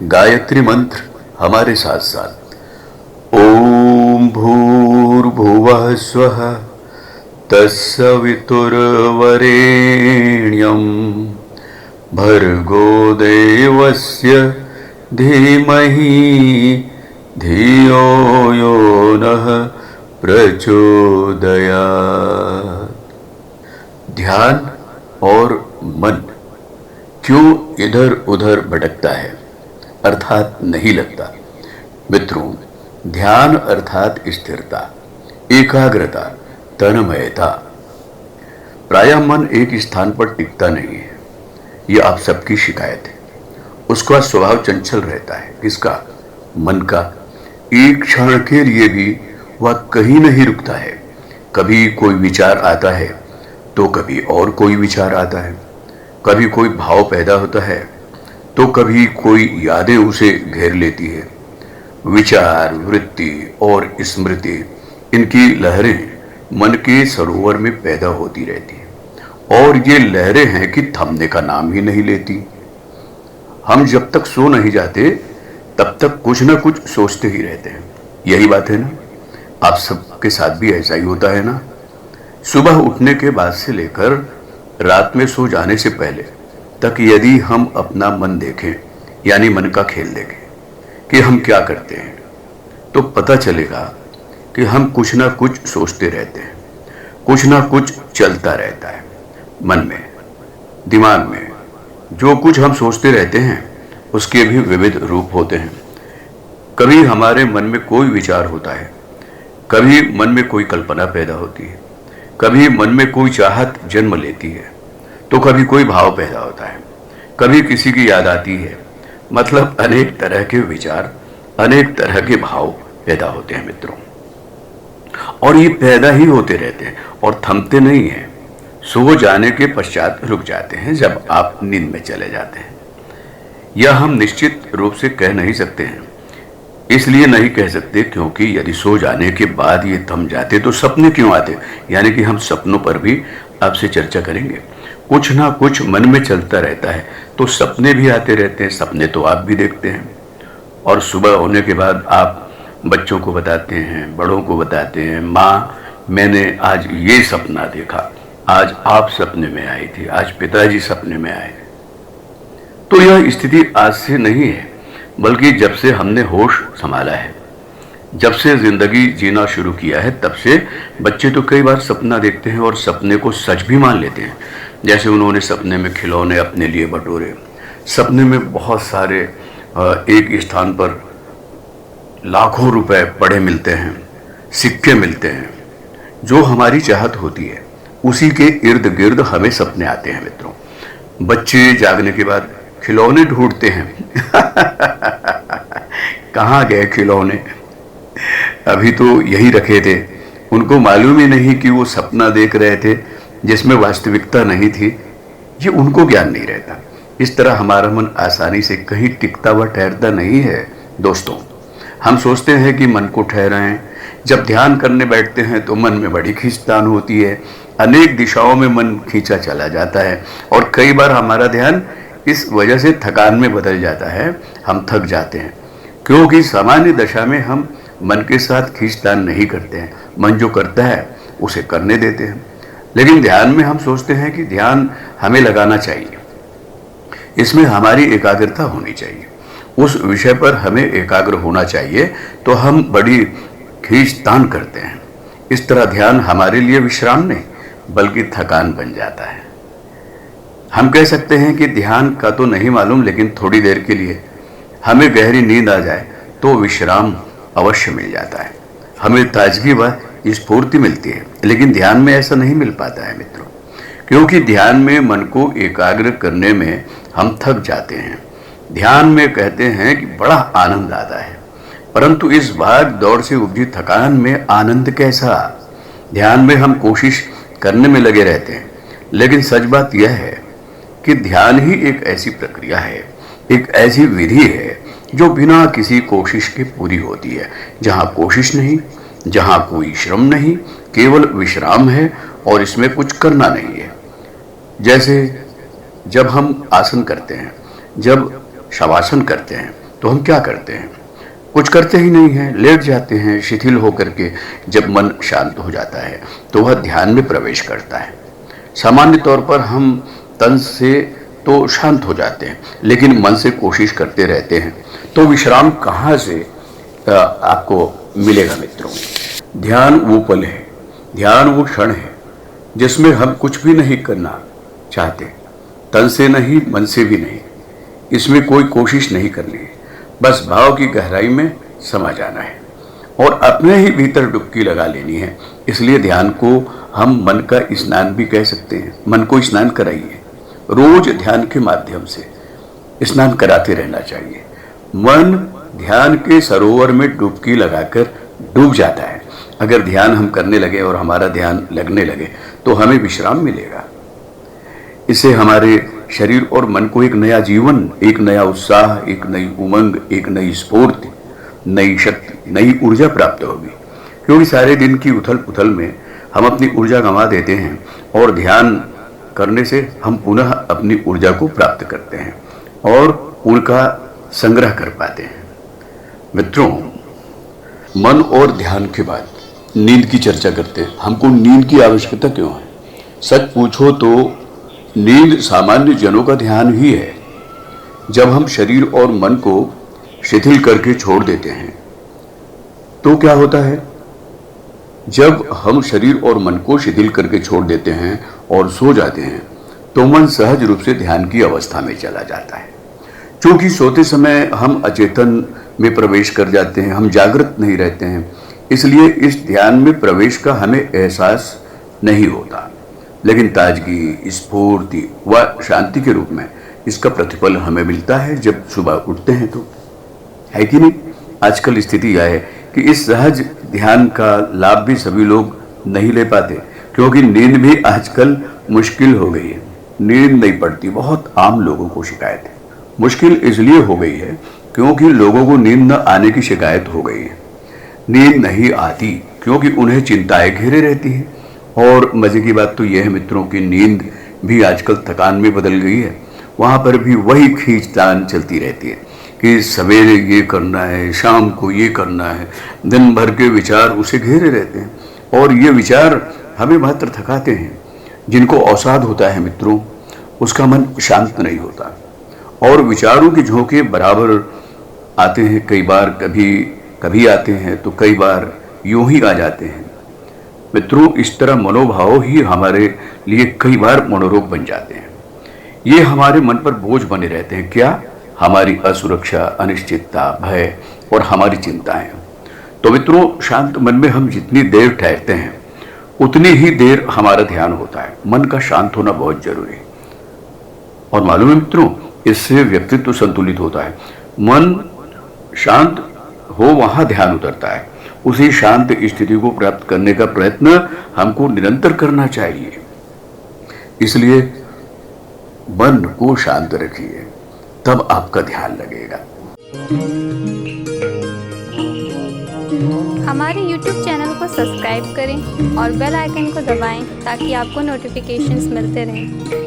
गायत्री मंत्र हमारे साथ साथ। ओम भूर्भुवः स्वः तत्सवितुर्वरेण्यं भर्गो देवस्य धीमहि धियो यो नः प्रचोदयात्। ध्यान और मन क्यों इधर उधर भटकता है अर्थात नहीं लगता। मित्रों, ध्यान अर्थात स्थिरता, एकाग्रता, तन्मयता। प्रायः मन एक स्थान पर टिकता नहीं है, यह आप सबकी शिकायत है। उसका स्वभाव चंचल रहता है। किसका? मन का। एक क्षण के लिए भी वह कहीं नहीं रुकता है। कभी कोई विचार आता है तो कभी और कोई विचार आता है, कभी कोई भाव पैदा होता है तो कभी कोई यादें उसे घेर लेती है। विचार, वृत्ति और स्मृति, इनकी लहरें मन के सरोवर में पैदा होती रहती हैं और ये लहरें हैं कि थमने का नाम ही नहीं लेती। हम जब तक सो नहीं जाते तब तक कुछ ना कुछ सोचते ही रहते हैं। यही बात है ना? आप सबके साथ भी ऐसा ही होता है ना? सुबह उठने के बाद से लेकर रात में सो जाने से पहले तक यदि हम अपना मन देखें, यानी मन का खेल देखें कि हम क्या करते हैं, तो पता चलेगा कि हम कुछ ना कुछ सोचते रहते हैं। कुछ ना कुछ चलता रहता है मन में, दिमाग में। जो कुछ हम सोचते रहते हैं उसके भी विविध रूप होते हैं। कभी हमारे मन में कोई विचार होता है, कभी मन में कोई कल्पना पैदा होती है, कभी मन में कोई चाहत जन्म लेती है, तो कभी कोई भाव पैदा होता है, कभी किसी की याद आती है। मतलब अनेक तरह के विचार, अनेक तरह के भाव पैदा होते हैं मित्रों, और ये पैदा ही होते रहते हैं और थमते नहीं हैं। सो जाने के पश्चात रुक जाते हैं जब आप नींद में चले जाते हैं। यह हम निश्चित रूप से कह नहीं सकते हैं। इसलिए नहीं कह सकते क्योंकि यदि सो जाने के बाद ये थम जाते तो सपने क्यों आते, यानी कि हम सपनों पर भी आपसे चर्चा करेंगे। कुछ ना कुछ मन में चलता रहता है तो सपने भी आते रहते हैं। सपने तो आप भी देखते हैं और सुबह होने के बाद आप बच्चों को बताते हैं, बड़ों को बताते हैं, माँ मैंने आज ये सपना देखा, आज आप सपने में आई थी, आज पिताजी सपने में आए। तो यह स्थिति आज से नहीं है, बल्कि जब से हमने होश संभाला है, जब से जिंदगी जीना शुरू किया है, तब से बच्चे तो कई बार सपना देखते हैं और सपने को सच भी मान लेते हैं। जैसे उन्होंने सपने में खिलौने अपने लिए बटोरे, सपने में बहुत सारे एक स्थान पर लाखों रुपए पड़े मिलते हैं, सिक्के मिलते हैं। जो हमारी चाहत होती है उसी के इर्द गिर्द हमें सपने आते हैं मित्रों। बच्चे जागने के बाद खिलौने ढूंढते हैं कहाँ गए खिलौने? अभी तो यही रखे थे। उनको मालूम ही नहीं कि वो सपना देख रहे थे जिसमें वास्तविकता नहीं थी। ये उनको ज्ञान नहीं रहता। इस तरह हमारा मन आसानी से कहीं टिकता व ठहरता नहीं है। दोस्तों, हम सोचते हैं कि मन को ठहराएं। जब ध्यान करने बैठते हैं तो मन में बड़ी खींचतान होती है, अनेक दिशाओं में मन खींचा चला जाता है और कई बार हमारा ध्यान इस वजह से थकान में बदल जाता है। हम थक जाते हैं क्योंकि सामान्य दशा में हम मन के साथ खींचतान नहीं करते हैं। मन जो करता है उसे करने देते हैं। लेकिन ध्यान में हम सोचते हैं कि ध्यान हमें लगाना चाहिए, इसमें हमारी एकाग्रता होनी चाहिए, उस विषय पर हमें एकाग्र होना चाहिए, तो हम बड़ी खींचतान करते हैं। इस तरह ध्यान हमारे लिए विश्राम नहीं बल्कि थकान बन जाता है। हम कह सकते हैं कि ध्यान का तो नहीं मालूम, लेकिन थोड़ी देर के लिए हमें गहरी नींद आ जाए तो विश्राम अवश्य मिल जाता है, हमें ताजगी व स्फूर्ति मिलती है। लेकिन ध्यान में ऐसा नहीं मिल पाता है मित्रों, क्योंकि ध्यान में मन को एकाग्र करने में हम थक जाते हैं। ध्यान में कहते हैं कि बड़ा आनंद आता है, परंतु इस भाग दौड़ से उपजी थकान में आनंद कैसा? ध्यान में हम कोशिश करने में लगे रहते हैं, लेकिन सच बात यह है कि ध्यान ही एक ऐसी प्रक्रिया है, एक ऐसी विधि है जो बिना किसी कोशिश के पूरी होती है। जहाँ कोशिश नहीं, जहाँ कोई श्रम नहीं, केवल विश्राम है और इसमें कुछ करना नहीं है। जैसे जब हम आसन करते हैं, जब शवासन करते हैं, तो हम क्या करते हैं? कुछ करते ही नहीं हैं, लेट जाते हैं शिथिल होकर के। जब मन शांत हो जाता है तो वह ध्यान में प्रवेश करता है। सामान्य तौर पर हम तन से तो शांत हो जाते हैं, लेकिन मन से कोशिश करते रहते हैं। तो विश्राम कहाँ से आपको मिलेगा मित्रों? ध्यान वो पल है, ध्यान वो क्षण है जिसमें हम कुछ भी नहीं करना चाहते, तन से नहीं, मन से भी नहीं। इसमें कोई कोशिश नहीं करनी है, बस भाव की गहराई में समा जाना है और अपने ही भीतर डुबकी लगा लेनी है। इसलिए ध्यान को हम मन का स्नान भी कह सकते हैं। मन को स्नान कराइए, रोज ध्यान के माध्यम से स्नान कराते रहना चाहिए। मन ध्यान के सरोवर में डुबकी लगाकर डूब जाता है। अगर ध्यान हम करने लगे और हमारा ध्यान लगने लगे तो हमें विश्राम मिलेगा। इससे हमारे शरीर और मन को एक नया जीवन, एक नया उत्साह, एक नई उमंग, एक नई स्फूर्ति, नई शक्ति, नई ऊर्जा प्राप्त होगी। क्योंकि सारे दिन की उथल पुथल में हम अपनी ऊर्जा गंवा देते हैं और ध्यान करने से हम पुनः अपनी ऊर्जा को प्राप्त करते हैं और उनका संग्रह कर पाते हैं। मित्रों, मन और ध्यान के बाद नींद की चर्चा करते हैं। हमको नींद की आवश्यकता क्यों है? सच पूछो तो नींद सामान्य जनों का ध्यान ही है। जब हम शरीर और मन को शिथिल करके छोड़ देते हैं तो क्या होता है? जब हम शरीर और मन को शिथिल करके छोड़ देते हैं और सो जाते हैं तो मन सहज रूप से ध्यान की अवस्था में चला जाता है। क्योंकि सोते समय हम अचेतन में प्रवेश कर जाते हैं, हम जागृत नहीं रहते हैं, इसलिए इस ध्यान में प्रवेश का हमें एहसास नहीं होता। लेकिन ताजगी, स्फूर्ति व शांति के रूप में इसका प्रतिफल हमें मिलता है जब सुबह उठते हैं। तो है कि नहीं? आजकल स्थिति यह है कि इस सहज ध्यान का लाभ भी सभी लोग नहीं ले पाते, क्योंकि नींद भी आजकल मुश्किल हो गई है। नींद नहीं पड़ती, बहुत आम लोगों को शिकायत है। मुश्किल इसलिए हो गई है क्योंकि लोगों को नींद न आने की शिकायत हो गई है। नींद नहीं आती क्योंकि उन्हें चिंताएं घेरे रहती हैं। और मजे की बात तो यह है मित्रों की नींद भी आजकल थकान में बदल गई है। वहाँ पर भी वही खींचतान चलती रहती है कि सवेरे ये करना है, शाम को ये करना है। दिन भर के विचार उसे घेरे रहते हैं और ये विचार हमें मात्र थकाते हैं। जिनको अवसाद होता है मित्रों, उसका मन शांत नहीं होता और विचारों के झोंके बराबर आते हैं। कई बार कभी आते हैं तो कई बार यूं ही आ जाते हैं। मित्रों, इस तरह मनोभाव ही हमारे लिए कई बार मनोरोग बन जाते हैं। ये हमारे मन पर बोझ बने रहते हैं। क्या? हमारी असुरक्षा, अनिश्चितता, भय और हमारी चिंताएं। तो मित्रों, शांत मन में हम जितनी देर ठहरते हैं उतनी ही देर हमारा ध्यान होता है। मन का शांत होना बहुत जरूरी है। और मालूम है मित्रों, इससे व्यक्तित्व संतुलित होता है। मन शांत हो वहां ध्यान उतरता है। उसी शांत स्थिति को प्राप्त करने का प्रयत्न हमको निरंतर करना चाहिए। इसलिए मन को शांत रखिए, तब आपका ध्यान लगेगा। हमारे YouTube चैनल को सब्सक्राइब करें और बेल आइकन को दबाएं ताकि आपको नोटिफिकेशंस मिलते रहें।